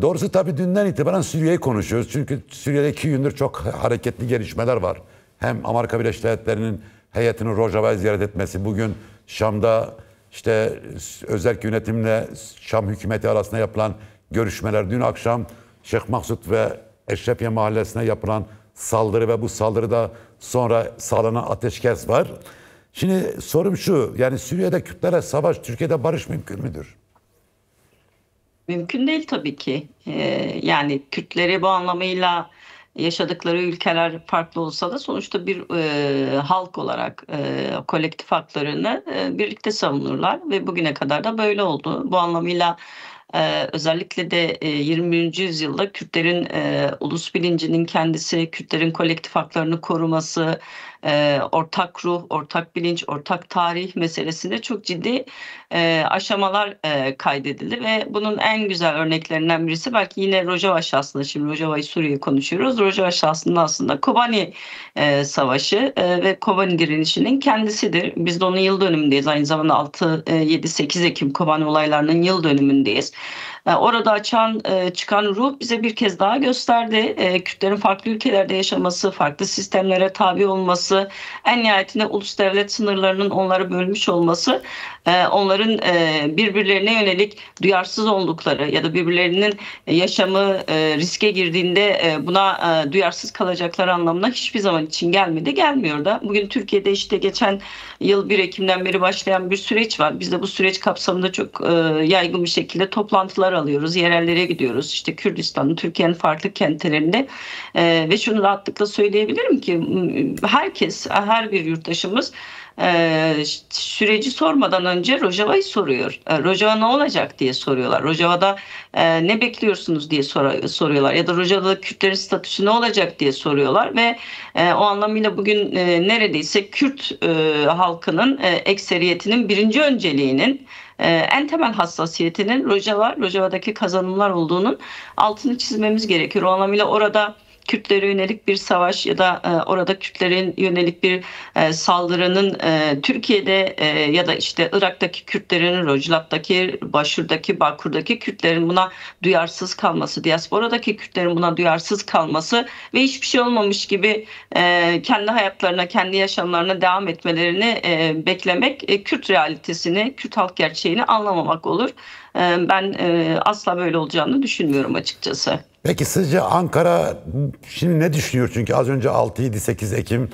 Doğrusu tabii dünden itibaren Suriye'yi konuşuyoruz. Çünkü Suriye'de 2 gündür çok hareketli gelişmeler var. Hem Amerika Birleşik Devletleri'nin heyetinin Rojava'yı ziyaret etmesi, bugün Şam'da işte özel yönetimle Şam hükümeti arasında yapılan görüşmeler, dün akşam Şeyh Maksut ve Eşrefiye Mahallesi'ne yapılan saldırı ve bu saldırıda sonra sağlanan ateşkes var. Şimdi sorum şu, yani Suriye'de Kürtlerle savaş, Türkiye'de barış mümkün müdür? Mümkün değil tabii ki. Yani Kürtleri bu anlamıyla yaşadıkları ülkeler farklı olsa da sonuçta bir halk olarak kolektif haklarını birlikte savunurlar ve bugüne kadar da böyle oldu. Bu anlamıyla özellikle de 21. yüzyılda Kürtlerin ulus bilincinin kendisi, Kürtlerin kolektif haklarını koruması, ortak ruh, ortak bilinç, ortak tarih meselesinde çok ciddi aşamalar kaydedildi ve bunun en güzel örneklerinden birisi belki yine Rojava şahsında, şimdi Rojava'yı Suriye'yi konuşuyoruz. Rojava şahsında aslında Kobani Savaşı ve Kobani direnişinin kendisidir. Biz de onun yıl dönümündeyiz. Aynı zamanda 6, 7, 8 Ekim Kobani olaylarının yıl dönümündeyiz. Orada çıkan ruh bize bir kez daha gösterdi. Kürtlerin farklı ülkelerde yaşaması, farklı sistemlere tabi olması, en nihayetinde ulus devlet sınırlarının onları bölmüş olması, onların birbirlerine yönelik duyarsız oldukları ya da birbirlerinin yaşamı riske girdiğinde buna duyarsız kalacakları anlamına hiçbir zaman için gelmedi, gelmiyor da. Bugün Türkiye'de işte geçen yıl 1 Ekim'den beri başlayan bir süreç var. Biz de bu süreç kapsamında çok yaygın bir şekilde toplantılar alıyoruz, yerellere gidiyoruz. İşte Kürdistan'ın, Türkiye'nin farklı kentlerinde ve şunu rahatlıkla söyleyebilirim ki herkes, her bir yurttaşımız süreci sormadan önce Rojava'yı soruyor. Rojava ne olacak diye soruyorlar. Rojava'da ne bekliyorsunuz diye soruyorlar. Ya da Rojava'da Kürtlerin statüsü ne olacak diye soruyorlar ve o anlamıyla bugün neredeyse Kürt halkının ekseriyetinin birinci önceliğinin en temel hassasiyetinin Rojava'daki kazanımlar olduğunun altını çizmemiz gerekiyor. O anlamıyla orada Kürtlere yönelik bir savaş ya da orada Kürtlerin yönelik bir saldırının Türkiye'de ya da işte Irak'taki Kürtlerin, Rojava'daki, Başur'daki, Bakur'daki Kürtlerin buna duyarsız kalması, diasporadaki Kürtlerin buna duyarsız kalması ve hiçbir şey olmamış gibi kendi hayatlarına, kendi yaşamlarına devam etmelerini beklemek Kürt realitesini, Kürt halk gerçeğini anlamamak olur. Ben asla böyle olacağını düşünmüyorum açıkçası. Peki sizce Ankara şimdi ne düşünüyor? Çünkü az önce 6, 7, 8 Ekim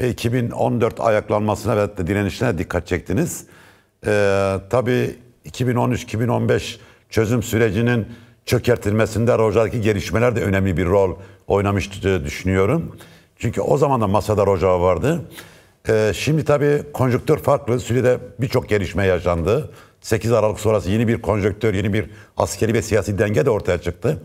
2014 ayaklanmasına ve direnişine dikkat çektiniz. Tabii 2013-2015 çözüm sürecinin çökertilmesinde Rojava'daki gelişmeler de önemli bir rol oynamıştı düşünüyorum. Çünkü o zaman da masada Rojava vardı. Şimdi tabii konjonktür farklı. Suriye'de birçok gelişme yaşandı. 8 Aralık sonrası yeni bir konjonktür, yeni bir askeri ve siyasi denge de ortaya çıktı.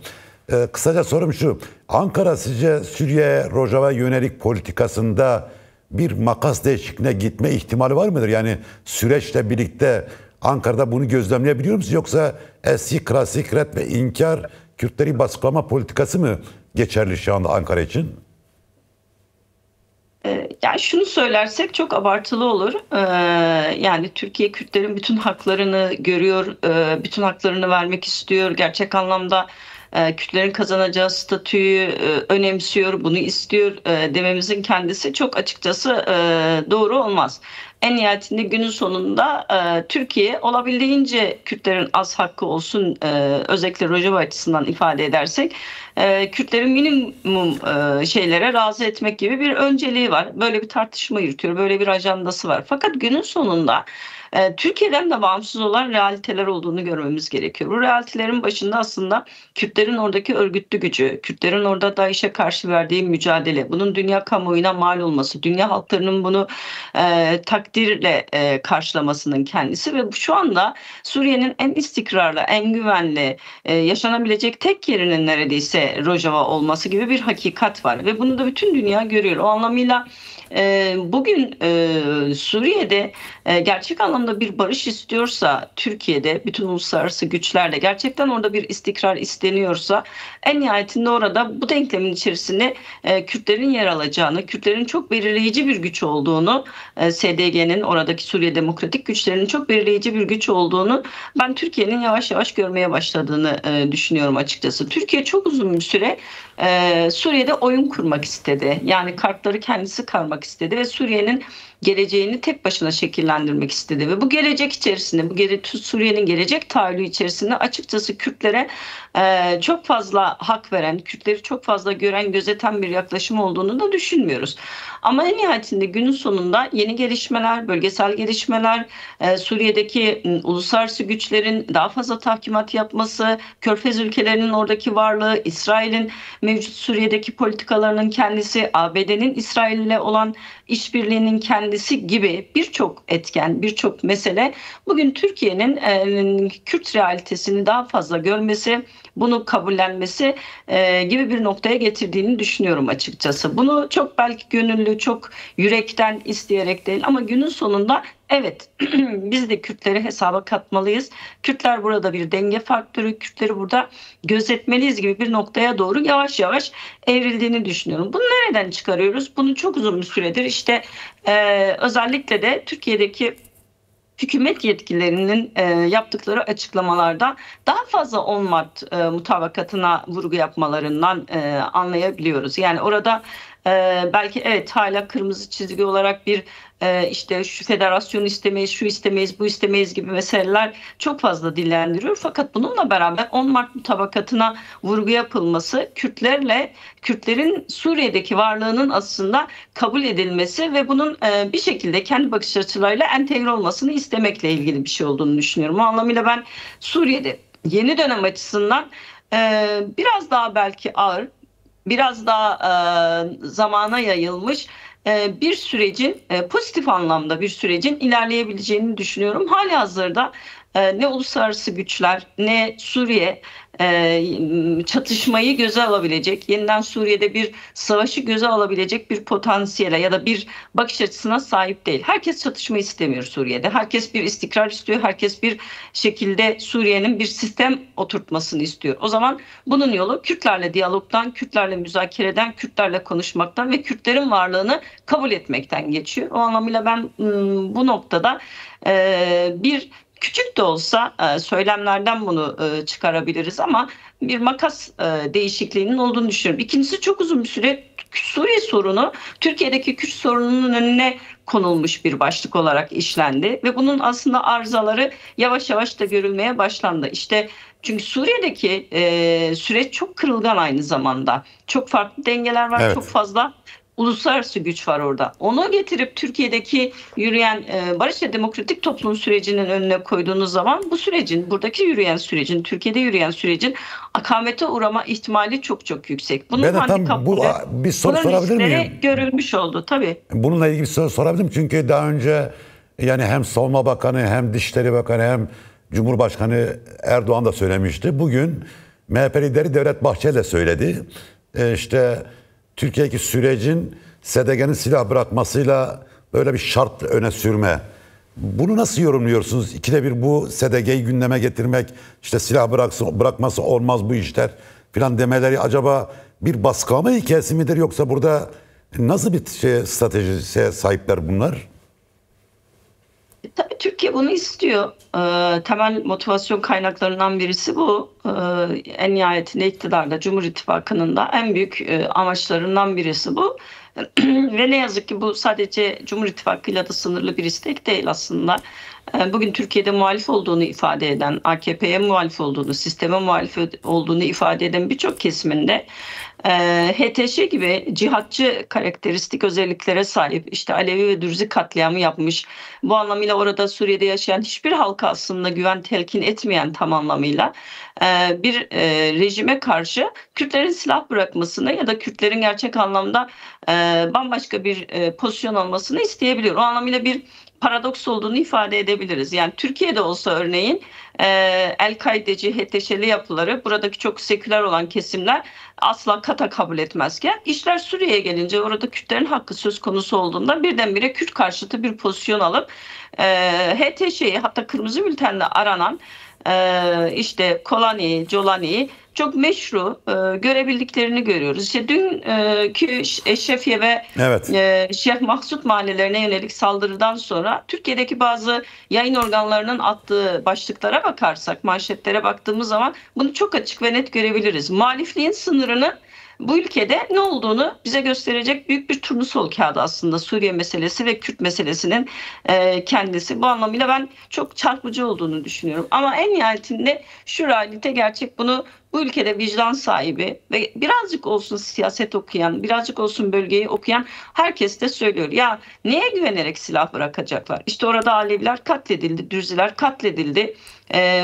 Kısaca sorum şu, Ankara sizce Suriye Rojava yönelik politikasında bir makas değişikliğine gitme ihtimali var mıdır? Yani süreçle birlikte Ankara'da bunu gözlemleyebiliyor musunuz? Yoksa eski klasik ret ve inkar Kürtleri baskılama politikası mı geçerli şu anda Ankara için? Yani şunu söylersek çok abartılı olur. Yani Türkiye Kürtlerin bütün haklarını görüyor, bütün haklarını vermek istiyor. Gerçek anlamda Kürtlerin kazanacağı statüyü önemsiyor, bunu istiyor dememizin kendisi çok açıkçası doğru olmaz. En nihayetinde günün sonunda Türkiye olabildiğince Kürtlerin az hakkı olsun, özellikle Rojava açısından ifade edersek, Kürtlerin minimum şeylere razı etmek gibi bir önceliği var. Böyle bir tartışma yürütüyor, böyle bir ajandası var. Fakat günün sonunda Türkiye'den de bağımsız olan realiteler olduğunu görmemiz gerekiyor. Bu realitelerin başında aslında Kürtlerin oradaki örgütlü gücü, Kürtlerin orada DAEŞ'e karşı verdiği mücadele, bunun dünya kamuoyuna mal olması, dünya halklarının bunu takdirle karşılamasının kendisi ve şu anda Suriye'nin en istikrarlı, en güvenli, yaşanabilecek tek yerinin neredeyse Rojava olması gibi bir hakikat var ve bunu da bütün dünya görüyor. O anlamıyla Bugün Suriye'de gerçek anlamda bir barış istiyorsa, Türkiye'de bütün uluslararası güçlerle gerçekten orada bir istikrar isteniyorsa, en nihayetinde orada bu denklemin içerisinde Kürtlerin yer alacağını, Kürtlerin çok belirleyici bir güç olduğunu, SDG'nin, oradaki Suriye Demokratik Güçlerinin çok belirleyici bir güç olduğunu ben Türkiye'nin yavaş yavaş görmeye başladığını düşünüyorum açıkçası. Türkiye çok uzun bir süre Suriye'de oyun kurmak istedi. Yani kartları kendisi karmak istedi ve Suriye'nin geleceğini tek başına şekillendirmek istedi ve bu gelecek içerisinde, Suriye'nin gelecek tahayyülü içerisinde açıkçası Kürtlere çok fazla hak veren, Kürtleri çok fazla gören, gözeten bir yaklaşım olduğunu da düşünmüyoruz. Ama en nihayetinde günün sonunda yeni gelişmeler, bölgesel gelişmeler, Suriye'deki uluslararası güçlerin daha fazla tahkimat yapması, Körfez ülkelerinin oradaki varlığı, İsrail'in mevcut Suriye'deki politikalarının kendisi, ABD'nin İsrail ile olan işbirliğinin kendisi gibi birçok etken, birçok mesele bugün Türkiye'nin Kürt realitesini daha fazla görmesi, bunu kabullenmesi gibi bir noktaya getirdiğini düşünüyorum açıkçası. Bunu çok belki gönüllü, çok yürekten isteyerek değil ama günün sonunda evet, biz de Kürtleri hesaba katmalıyız. Kürtler burada bir denge faktörü, Kürtleri burada gözetmeliyiz gibi bir noktaya doğru yavaş yavaş evrildiğini düşünüyorum. Bunu nereden çıkarıyoruz? Bunu çok uzun bir süredir işte özellikle de Türkiye'deki hükümet yetkililerinin yaptıkları açıklamalarda daha fazla 10 Mart mutabakatına vurgu yapmalarından anlayabiliyoruz. Yani orada belki evet hala kırmızı çizgi olarak bir işte şu federasyon istemeyiz, şu istemeyiz, bu istemeyiz gibi meseleler çok fazla dillendiriyor. Fakat bununla beraber 10 Mart mutabakatına vurgu yapılması Kürtlerin Suriye'deki varlığının aslında kabul edilmesi ve bunun bir şekilde kendi bakış açılarıyla entegre olmasını istemekle ilgili bir şey olduğunu düşünüyorum. O anlamıyla ben Suriye'de yeni dönem açısından biraz daha belki ağır, biraz daha zamana yayılmış bir sürecin pozitif anlamda bir sürecin ilerleyebileceğini düşünüyorum. Halihazırda ne uluslararası güçler ne Suriye çatışmayı göze alabilecek, yeniden Suriye'de bir savaşı göze alabilecek bir potansiyele ya da bir bakış açısına sahip değil. Herkes çatışma istemiyor Suriye'de. Herkes bir istikrar istiyor. Herkes bir şekilde Suriye'nin bir sistem oturtmasını istiyor. O zaman bunun yolu Kürtlerle diyalogdan, Kürtlerle müzakereden, Kürtlerle konuşmaktan ve Kürtlerin varlığını kabul etmekten geçiyor. O anlamıyla ben bu noktada bir küçük de olsa söylemlerden bunu çıkarabiliriz ama bir makas değişikliğinin olduğunu düşünüyorum. İkincisi çok uzun bir süre Suriye sorunu Türkiye'deki Kürt sorununun önüne konulmuş bir başlık olarak işlendi ve bunun aslında arızaları yavaş yavaş da görülmeye başlandı. İşte çünkü Suriye'deki süreç çok kırılgan aynı zamanda. Çok farklı dengeler var, çok Evet. fazla uluslararası güç var orada. Onu getirip Türkiye'deki yürüyen barış ve demokratik toplum sürecinin önüne koyduğunuz zaman bu sürecin, buradaki yürüyen sürecin, Türkiye'de yürüyen sürecin akamete uğrama ihtimali çok çok yüksek. Bunun Ben de tam handikapları, bir soru bunun sorabilir riskleri miyim? görülmüş oldu tabii. Bununla ilgili bir soru sorabilirim çünkü daha önce yani hem Savunma Bakanı hem Dışişleri Bakanı hem Cumhurbaşkanı Erdoğan da söylemişti. Bugün MHP lideri Devlet Bahçeli de söyledi. İşte Türkiye'deki sürecin SDG'nin silah bırakmasıyla böyle bir şart öne sürme. Bunu nasıl yorumluyorsunuz? İkide bir bu SDG'yi gündeme getirmek, işte silah bırakması olmaz bu işler filan demeleri acaba bir baskılama hikayesi midir yoksa burada nasıl bir stratejisiye sahipler bunlar? Tabii Türkiye bunu istiyor. Temel motivasyon kaynaklarından birisi bu. En nihayetinde iktidarda, Cumhur İttifakı'nın da en büyük amaçlarından birisi bu. Ve ne yazık ki bu sadece Cumhur İttifakı'yla da sınırlı bir istek değil aslında. Bugün Türkiye'de muhalif olduğunu ifade eden, AKP'ye muhalif olduğunu, sisteme muhalif olduğunu ifade eden birçok kesiminde HTŞ gibi cihatçı karakteristik özelliklere sahip, işte Alevi ve Dürzi katliamı yapmış. Bu anlamıyla orada Suriye'de yaşayan hiçbir halka aslında güven telkin etmeyen tam anlamıyla bir rejime karşı Kürtlerin silah bırakmasını ya da Kürtlerin gerçek anlamda bambaşka bir pozisyon almasını isteyebiliyor. O anlamıyla bir paradoks olduğunu ifade edebiliriz. Yani Türkiye'de olsa örneğin El-Kaideci, HTŞ'li yapıları, buradaki çok seküler olan kesimler asla kata kabul etmezken, işler Suriye'ye gelince, orada Kürtlerin hakkı söz konusu olduğunda birdenbire Kürt karşıtı bir pozisyon alıp HTŞ'yi, hatta kırmızı bültenle aranan işte Kolani'yi, Colani'yi çok meşru görebildiklerini görüyoruz. İşte dünkü Eşrefiye ve Evet. Şeyh Maksut mahallelerine yönelik saldırıdan sonra Türkiye'deki bazı yayın organlarının attığı başlıklara bakarsak, manşetlere baktığımız zaman bunu çok açık ve net görebiliriz. Muhalifliğin sınırını bu ülkede ne olduğunu bize gösterecek büyük bir turnusol kağıdı aslında Suriye meselesi ve Kürt meselesinin kendisi. Bu anlamıyla ben çok çarpıcı olduğunu düşünüyorum. Ama en nihayetinde şu realite gerçek, bunu bu ülkede vicdan sahibi ve birazcık olsun siyaset okuyan, birazcık olsun bölgeyi okuyan herkes de söylüyor. Ya neye güvenerek silah bırakacaklar? İşte orada Aleviler katledildi, Dürziler katledildi.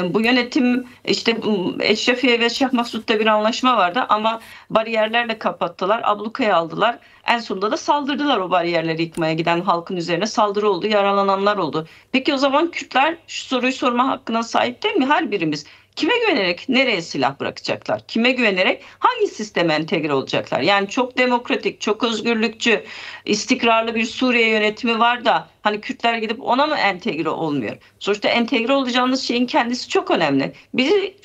Bu yönetim, işte Eşrefiye ve Şeyh Maksut'ta bir anlaşma vardı ama bariyerlerle kapattılar, ablukaya aldılar. En sonunda da saldırdılar, o bariyerleri yıkmaya giden halkın üzerine saldırı oldu, yaralananlar oldu. Peki o zaman Kürtler şu soruyu sorma hakkına sahip değil mi? Her birimiz. Kime güvenerek nereye silah bırakacaklar? Kime güvenerek hangi sisteme entegre olacaklar? Yani çok demokratik, çok özgürlükçü, istikrarlı bir Suriye yönetimi var da hani Kürtler gidip ona mı entegre olmuyor? Sonuçta entegre olacağınız şeyin kendisi çok önemli.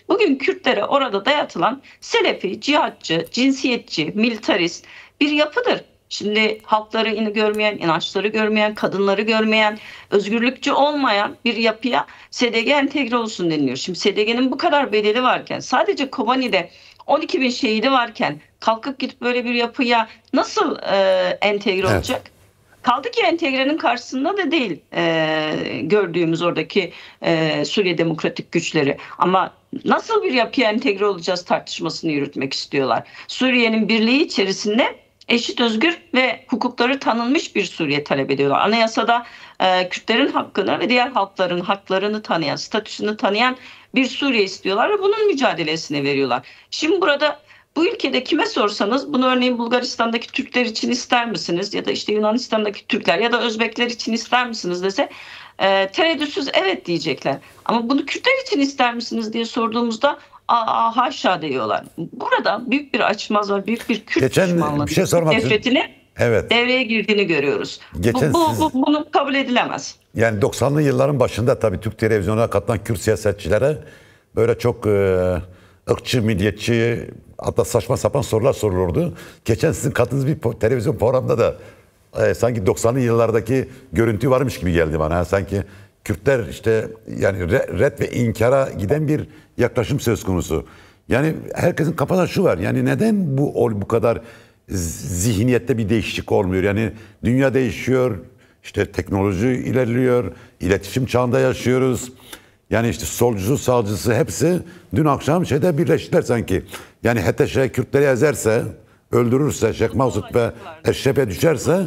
Bugün Kürtlere orada dayatılan Selefi, cihatçı, cinsiyetçi, militarist bir yapıdır. Şimdi halkları görmeyen, inançları görmeyen, kadınları görmeyen, özgürlükçü olmayan bir yapıya SDG entegre olsun deniliyor. Şimdi SDG'nin bu kadar bedeli varken, sadece Kobani'de 12 bin şehidi varken kalkıp gidip böyle bir yapıya nasıl entegre olacak? Kaldı ki entegrenin karşısında da değil gördüğümüz oradaki Suriye Demokratik Güçleri. Ama nasıl bir yapıya entegre olacağız tartışmasını yürütmek istiyorlar. Suriye'nin birliği içerisinde eşit, özgür ve hukukları tanınmış bir Suriye talep ediyorlar. Anayasada Kürtlerin hakkını ve diğer halkların haklarını tanıyan, statüsünü tanıyan bir Suriye istiyorlar ve bunun mücadelesini veriyorlar. Şimdi burada bu ülkede kime sorsanız, bunu örneğin Bulgaristan'daki Türkler için ister misiniz ya da işte Yunanistan'daki Türkler ya da Özbekler için ister misiniz dese tereddütsüz evet diyecekler. Ama bunu Kürtler için ister misiniz diye sorduğumuzda haşa diyorlar. Burada büyük bir açmaz var, büyük bir Kürt düşmanlığı, bir şey sormak nefretini devreye girdiğini görüyoruz. Bunu kabul edilemez. Yani 90'lı yılların başında tabii Türk televizyonuna katılan Kürt siyasetçilere böyle çok ırkçı, milliyetçi, hatta saçma sapan sorular sorulurdu. Geçen sizin katıldığınız bir televizyon programda da sanki 90'lı yıllardaki görüntü varmış gibi geldi bana. Sanki Kürtler işte yani red ve inkara giden bir yaklaşım söz konusu. Yani herkesin kafasında şu var. Yani neden bu kadar zihniyette bir değişiklik olmuyor? Yani dünya değişiyor, işte teknoloji ilerliyor, iletişim çağında yaşıyoruz. Yani işte solcusu, sağcısı hepsi dün akşam birleştiler sanki. Yani HTŞ Kürtleri ezerse, öldürürse, Şeyh Maksut ve Eşref'e düşerse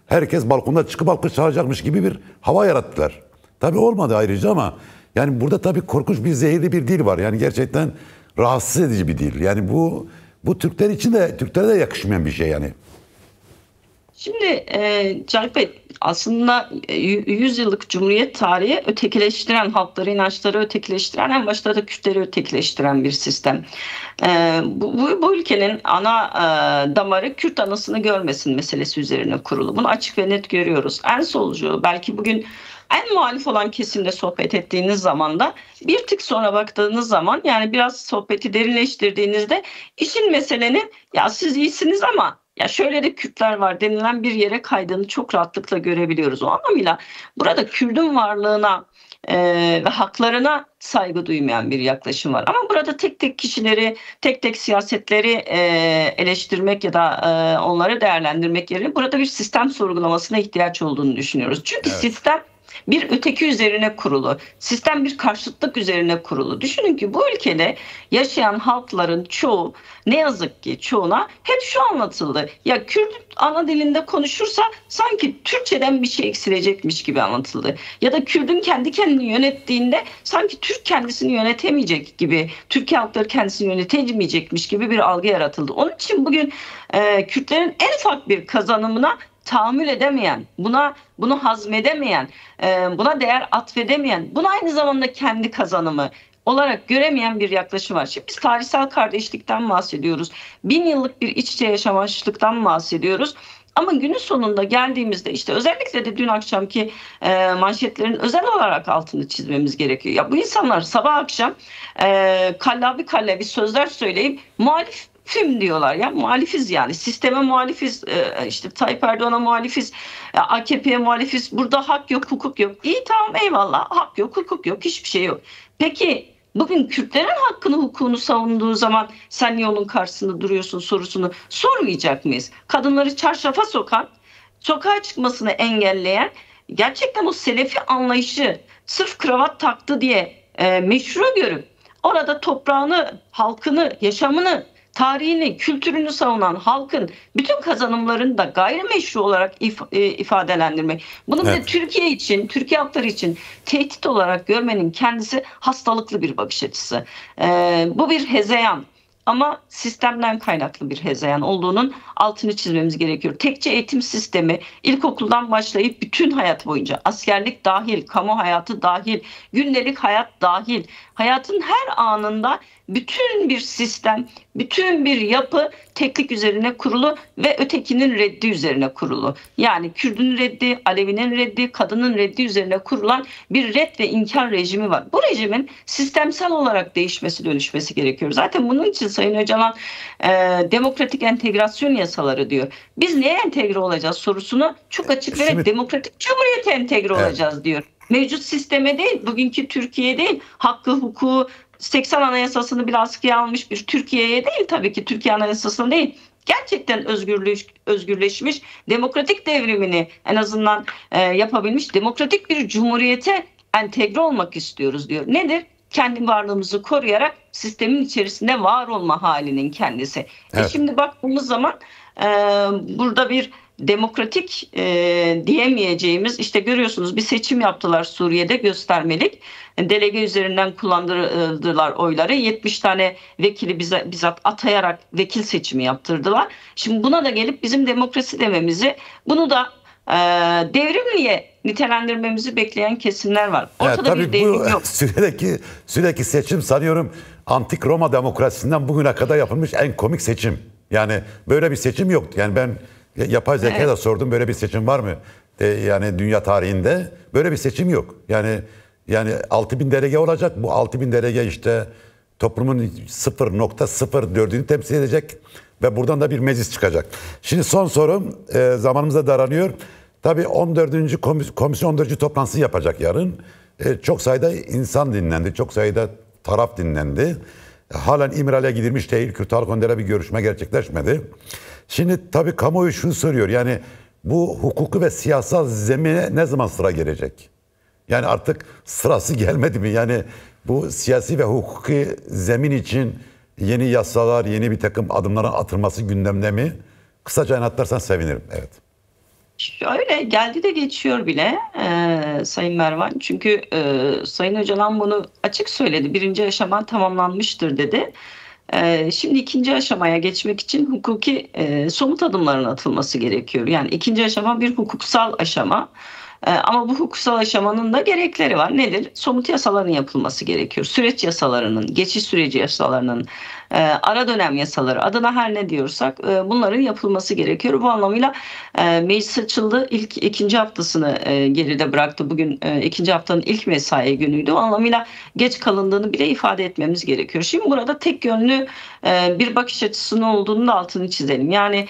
herkes balkonda çıkıp alkış çağıracakmış gibi bir hava yarattılar. Tabii olmadı ayrıca ama yani burada tabii korkunç bir zehirli bir dil var. Yani gerçekten rahatsız edici bir dil. Yani bu Türkler için de, Türklere de yakışmayan bir şey yani. Şimdi Cahit Bey, aslında 100 yıllık Cumhuriyet tarihi ötekileştiren, halkları, inançları ötekileştiren, en başta da Kürtleri ötekileştiren bir sistem. Bu ülkenin ana damarı Kürt anasını görmesin meselesi üzerine kurulu. Bunu açık ve net görüyoruz. En solcu, belki bugün en muhalif olan kesimle sohbet ettiğiniz zaman da bir tık sonra baktığınız zaman, yani biraz sohbeti derinleştirdiğinizde işin meselenin ya siz iyisiniz ama ya şöyle de Kürtler var denilen bir yere kaydığını çok rahatlıkla görebiliyoruz. O anlamıyla burada Kürt'ün varlığına ve haklarına saygı duymayan bir yaklaşım var. Ama burada tek tek kişileri, tek tek siyasetleri eleştirmek ya da onları değerlendirmek yerine burada bir sistem sorgulamasına ihtiyaç olduğunu düşünüyoruz. Çünkü sistem bir öteki üzerine kurulu. Sistem bir karşıtlık üzerine kurulu. Düşünün ki bu ülkede yaşayan halkların çoğu, ne yazık ki çoğuna hep şu anlatıldı. Ya Kürt ana dilinde konuşursa sanki Türkçeden bir şey eksilecekmiş gibi anlatıldı. Ya da Kürt'ün kendi kendini yönettiğinde sanki Türk kendisini yönetemeyecek gibi, Türkiye halkları kendisini yönetemeyecekmiş gibi bir algı yaratıldı. Onun için bugün Kürtlerin en ufak bir kazanımına tahammül edemeyen, bunu hazmedemeyen, buna değer atfedemeyen, bunu aynı zamanda kendi kazanımı olarak göremeyen bir yaklaşım var. Şimdi biz tarihsel kardeşlikten bahsediyoruz. 1000 yıllık bir iç içe yaşamışlıktan bahsediyoruz. Ama günün sonunda geldiğimizde işte özellikle de dün akşamki manşetlerin özel olarak altını çizmemiz gerekiyor. Ya bu insanlar sabah akşam kallavi kallavi sözler söyleyip muhalifim diyorlar ya, muhalifiz yani, sisteme muhalifiz, işte Tayyip Erdoğan'a muhalifiz, AKP'ye muhalifiz, burada hak yok hukuk yok. İyi, tamam, eyvallah, hak yok hukuk yok, hiçbir şey yok. Peki bugün Kürtlerin hakkını hukukunu savunduğu zaman sen niye onun karşısında duruyorsun sorusunu sormayacak mıyız? Kadınları çarşafa sokan, sokağa çıkmasını engelleyen, gerçekten o Selefi anlayışı sırf kravat taktı diye meşru görüp orada toprağını, halkını, yaşamını, tarihini, kültürünü savunan halkın bütün kazanımlarını da gayrimeşru olarak ifadelendirmek. Bunu bir de Türkiye için, Türkiye halkları için tehdit olarak görmenin kendisi hastalıklı bir bakış açısı. Bu bir hezeyan. Ama sistemden kaynaklı bir hezeyan olduğunun altını çizmemiz gerekiyor. Tekçe eğitim sistemi ilkokuldan başlayıp bütün hayat boyunca, askerlik dahil, kamu hayatı dahil, gündelik hayat dahil, hayatın her anında bütün bir sistem, bütün bir yapı teklik üzerine kurulu ve ötekinin reddi üzerine kurulu. Yani Kürdün reddi, Alevinin reddi, kadının reddi üzerine kurulan bir red ve inkar rejimi var. Bu rejimin sistemsel olarak değişmesi, dönüşmesi gerekiyor. Zaten bunun için Sayın Öcalan demokratik entegrasyon yasaları diyor. Biz neye entegre olacağız sorusunu çok açık vererek demokratik cumhuriyete entegre olacağız diyor. Mevcut sisteme değil, bugünkü Türkiye değil, hakkı, hukuku, 80 Anayasasını bile askıya almış bir Türkiye'ye değil, tabii ki Türkiye Anayasası'na değil, gerçekten özgürleşmiş, demokratik devrimini en azından yapabilmiş demokratik bir cumhuriyete entegre olmak istiyoruz diyor. Nedir? Kendi varlığımızı koruyarak sistemin içerisinde var olma halinin kendisi. Evet. Şimdi baktığımız zaman burada bir demokratik diyemeyeceğimiz, işte görüyorsunuz bir seçim yaptılar Suriye'de göstermelik. Delege üzerinden kullandırdılar oyları. 70 tane vekili bizzat atayarak vekil seçimi yaptırdılar. Şimdi buna da gelip bizim demokrasi dememizi, bunu da devrimliye nitelendirmemizi bekleyen kesimler var. Ortada bir devrim yok. Sürekli seçim sanıyorum antik Roma demokrasisinden bugüne kadar yapılmış en komik seçim. Yani böyle bir seçim yok. Yani ben yapay zekaya da sordum, böyle bir seçim var mı? Yani dünya tarihinde böyle bir seçim yok. Yani 6000 delege olacak. Bu 6000 delege işte toplumun 0,04'ünü temsil edecek ve buradan da bir meclis çıkacak. Şimdi son sorum, zamanımız da daralıyor. Tabii 14. komisyon 14. toplantısı yapacak yarın. Çok sayıda insan dinlendi, çok sayıda taraf dinlendi. Halen İmralı'ya gidilmiş değil, Kürt Halk Önder'e bir görüşme gerçekleşmedi. Şimdi tabii kamuoyu şunu soruyor, yani bu hukuku ve siyasal zemine ne zaman sıra gelecek? Yani artık sırası gelmedi mi? Yani bu siyasi ve hukuki zemin için yeni yasalar, yeni bir takım adımların atılması gündemde mi? Kısaca anlatırsan sevinirim. Evet. Şöyle geldi de geçiyor bile Sayın Mervan. Çünkü Sayın Öcalan bunu açık söyledi. Birinci aşama tamamlanmıştır dedi. Şimdi ikinci aşamaya geçmek için hukuki somut adımların atılması gerekiyor. Yani ikinci aşama bir hukuksal aşama. Ama bu hukuksal aşamanın da gerekleri var. Nedir? Somut yasaların yapılması gerekiyor. Süreç yasalarının, geçiş süreci yasalarının, ara dönem yasaları, adına her ne diyorsak bunların yapılması gerekiyor. Bu anlamıyla meclis açıldı. İkinci haftasını geride bıraktı. Bugün ikinci haftanın ilk mesai günüydü. O anlamıyla geç kalındığını bile ifade etmemiz gerekiyor. Şimdi burada tek yönlü bir bakış açısının olduğunu da altını çizelim. Yani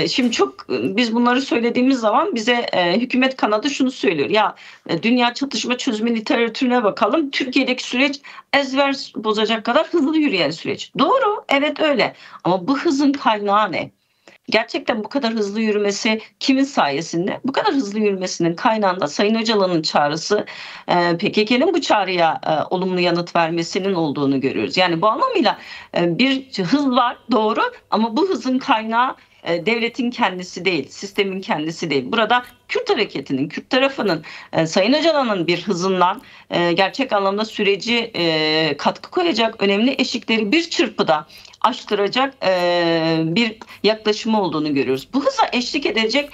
şimdi çok biz bunları söylediğimiz zaman bize hükümet kanadı şunu söylüyor. Ya dünya çatışma çözümü literatürüne bakalım. Türkiye'deki süreç ezber bozacak kadar hızlı yürüyen süreç. Doğru, evet öyle. Ama bu hızın kaynağı ne? Gerçekten bu kadar hızlı yürümesi kimin sayesinde? Bu kadar hızlı yürümesinin kaynağında Sayın Öcalan'ın çağrısı, PKK'nın bu çağrıya olumlu yanıt vermesinin olduğunu görüyoruz. Yani bu anlamıyla bir hız var, doğru, ama bu hızın kaynağı devletin kendisi değil, sistemin kendisi değil. Burada Kürt hareketinin, Kürt tarafının, Sayın Öcalan'ın bir hızından gerçek anlamda süreci katkı koyacak önemli eşikleri bir çırpıda aştıracak bir yaklaşımı olduğunu görüyoruz. Bu hıza eşlik edecek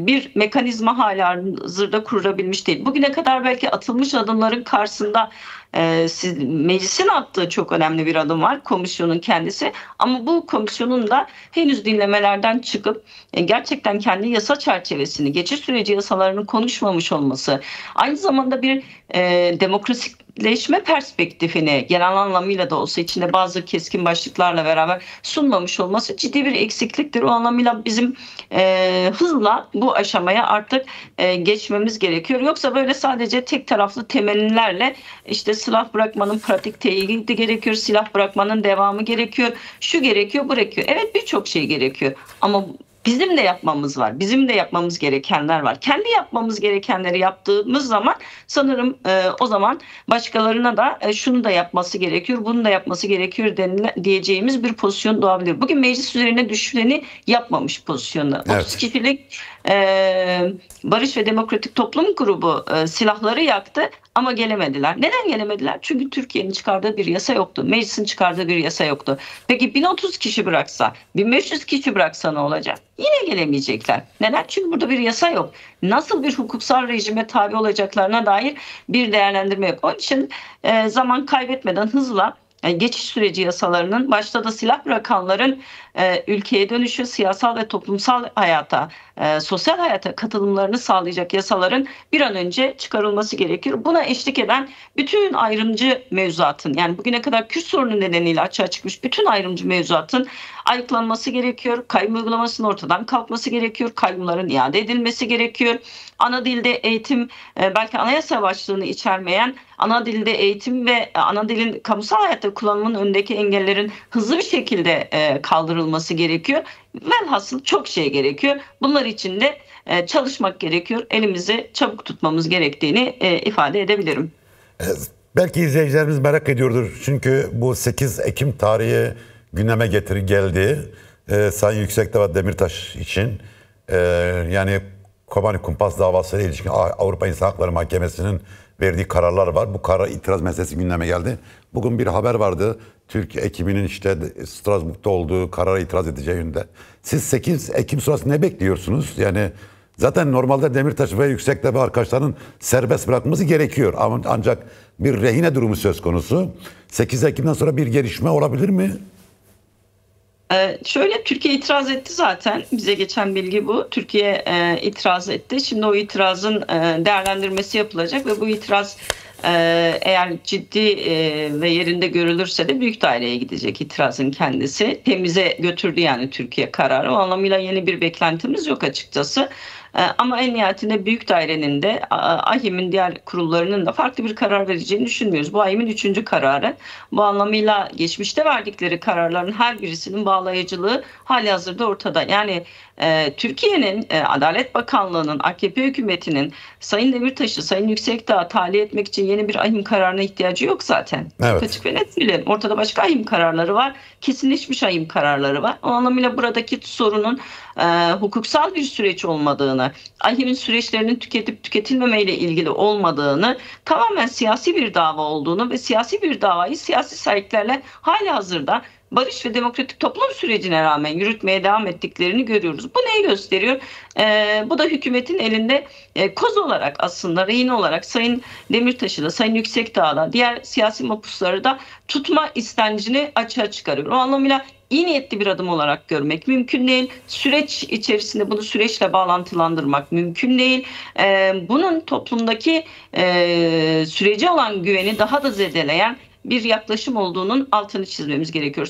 bir mekanizma hala hazırda kurulabilmiş değil. Bugüne kadar belki atılmış adımların karşısında meclisin attığı çok önemli bir adım var, komisyonun kendisi. Ama bu komisyonun da henüz dinlemelerden çıkıp gerçekten kendi yasa çerçevesini, geçiş süreci yasalarını konuşmamış olması, aynı zamanda bir demokratikleşme perspektifini genel anlamıyla da olsa içinde bazı keskin başlıklarla beraber sunmamış olması ciddi bir eksikliktir. O anlamıyla bizim hızla bu aşamaya artık geçmemiz gerekiyor. Yoksa böyle sadece tek taraflı temelinlerle işte silah bırakmanın pratik teyidi gerekiyor, silah bırakmanın devamı gerekiyor, şu gerekiyor, bu gerekiyor. Evet, birçok şey gerekiyor ama bizim de yapmamız var. Bizim de yapmamız gerekenler var. Kendi yapmamız gerekenleri yaptığımız zaman sanırım o zaman başkalarına da şunu da yapması gerekiyor, bunu da yapması gerekiyor diyeceğimiz bir pozisyon doğabilir. Bugün meclis üzerine düşeni yapmamış pozisyonda. Evet. 30 kişilik Barış ve Demokratik Toplum Grubu silahları yaktı ama gelemediler. Neden gelemediler? Çünkü Türkiye'nin çıkardığı bir yasa yoktu. Meclisin çıkardığı bir yasa yoktu. Peki 1030 kişi bıraksa, 1500 kişi bıraksa ne olacak? Yine gelemeyecekler. Neden? Çünkü burada bir yasa yok. Nasıl bir hukuksal rejime tabi olacaklarına dair bir değerlendirme yok. Onun için zaman kaybetmeden hızla geçiş süreci yasalarının, başta da silah bırakanların ülkeye dönüşü, siyasal ve toplumsal hayata, sosyal hayata katılımlarını sağlayacak yasaların bir an önce çıkarılması gerekiyor. Buna eşlik eden bütün ayrımcı mevzuatın, yani bugüne kadar Kürt sorunu nedeniyle açığa çıkmış bütün ayrımcı mevzuatın ayıklanması gerekiyor. Kayyum uygulamasının ortadan kalkması gerekiyor. Kayyumların iade edilmesi gerekiyor. Ana dilde eğitim, belki anayasa başlığını içermeyen ana dilde eğitim ve ana dilin kamusal hayatta kullanımının önündeki engellerin hızlı bir şekilde kaldırılması gerekiyor. Velhasıl çok şey gerekiyor. Bunlar için de çalışmak gerekiyor. Elimizi çabuk tutmamız gerektiğini ifade edebilirim. Belki izleyicilerimiz merak ediyordur. Çünkü bu 8 Ekim tarihi gündeme geldi. Sayın Yüksekdağ Demirtaş için yani Kobani Kumpas davasıyla ilişkin Avrupa İnsan Hakları Mahkemesi'nin verdiği kararlar var. Bu karar itiraz meselesi gündeme geldi. Bugün bir haber vardı. Türk ekibinin işte Strasbourg'da olduğu karara itiraz edeceği yönünde. Siz 8 Ekim sonrası ne bekliyorsunuz? Yani zaten normalde Demirtaş ve Yüksekdağ ve arkadaşlarının serbest bırakması gerekiyor. Ama ancak bir rehine durumu söz konusu. 8 Ekim'den sonra bir gelişme olabilir mi? Şöyle, Türkiye itiraz etti zaten. Bize geçen bilgi bu. Türkiye itiraz etti. Şimdi o itirazın değerlendirmesi yapılacak ve bu itiraz eğer ciddi ve yerinde görülürse de büyük daireye gidecek itirazın kendisi. Temize götürdü yani Türkiye kararı. O anlamıyla yeni bir beklentimiz yok açıkçası. Ama en nihayetinde büyük dairenin de AİHM'in diğer kurullarının da farklı bir karar vereceğini düşünmüyoruz. Bu AİHM'in 3. kararı. Bu anlamıyla geçmişte verdikleri kararların her birisinin bağlayıcılığı halihazırda ortada. Yani Türkiye'nin Adalet Bakanlığı'nın, AKP hükümetinin Sayın Demirtaş'ı, Sayın Yüksekdağ'ı tahliye etmek için yeni bir AİHM kararına ihtiyacı yok zaten. Evet. Açık ve net bilelim. Ortada başka AİHM kararları var. Kesinleşmiş AİHM kararları var. O anlamıyla buradaki sorunun hukuksal bir süreç olmadığını, AİHM'in süreçlerinin tüketip tüketilmemeyle ilgili olmadığını, tamamen siyasi bir dava olduğunu ve siyasi bir davayı siyasi sahiplerle halihazırda barış ve demokratik toplum sürecine rağmen yürütmeye devam ettiklerini görüyoruz. Bu neyi gösteriyor? Bu da hükümetin elinde koz olarak, aslında rehin olarak Sayın Demirtaş'ı da, Sayın Yüksekdağ'ı da, diğer siyasi mapusları da tutma istencini açığa çıkarıyor. O anlamıyla iyi niyetli bir adım olarak görmek mümkün değil. Süreç içerisinde bunu süreçle bağlantılandırmak mümkün değil. Bunun toplumdaki sürece olan güveni daha da zedeleyen bir yaklaşım olduğunun altını çizmemiz gerekiyor.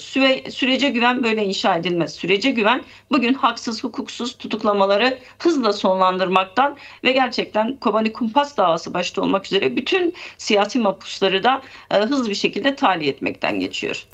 Sürece güven böyle inşa edilmez. Sürece güven bugün haksız, hukuksuz tutuklamaları hızla sonlandırmaktan ve gerçekten Kobani Kumpas davası başta olmak üzere bütün siyasi mahpusları da hızlı bir şekilde tahliye etmekten geçiyor.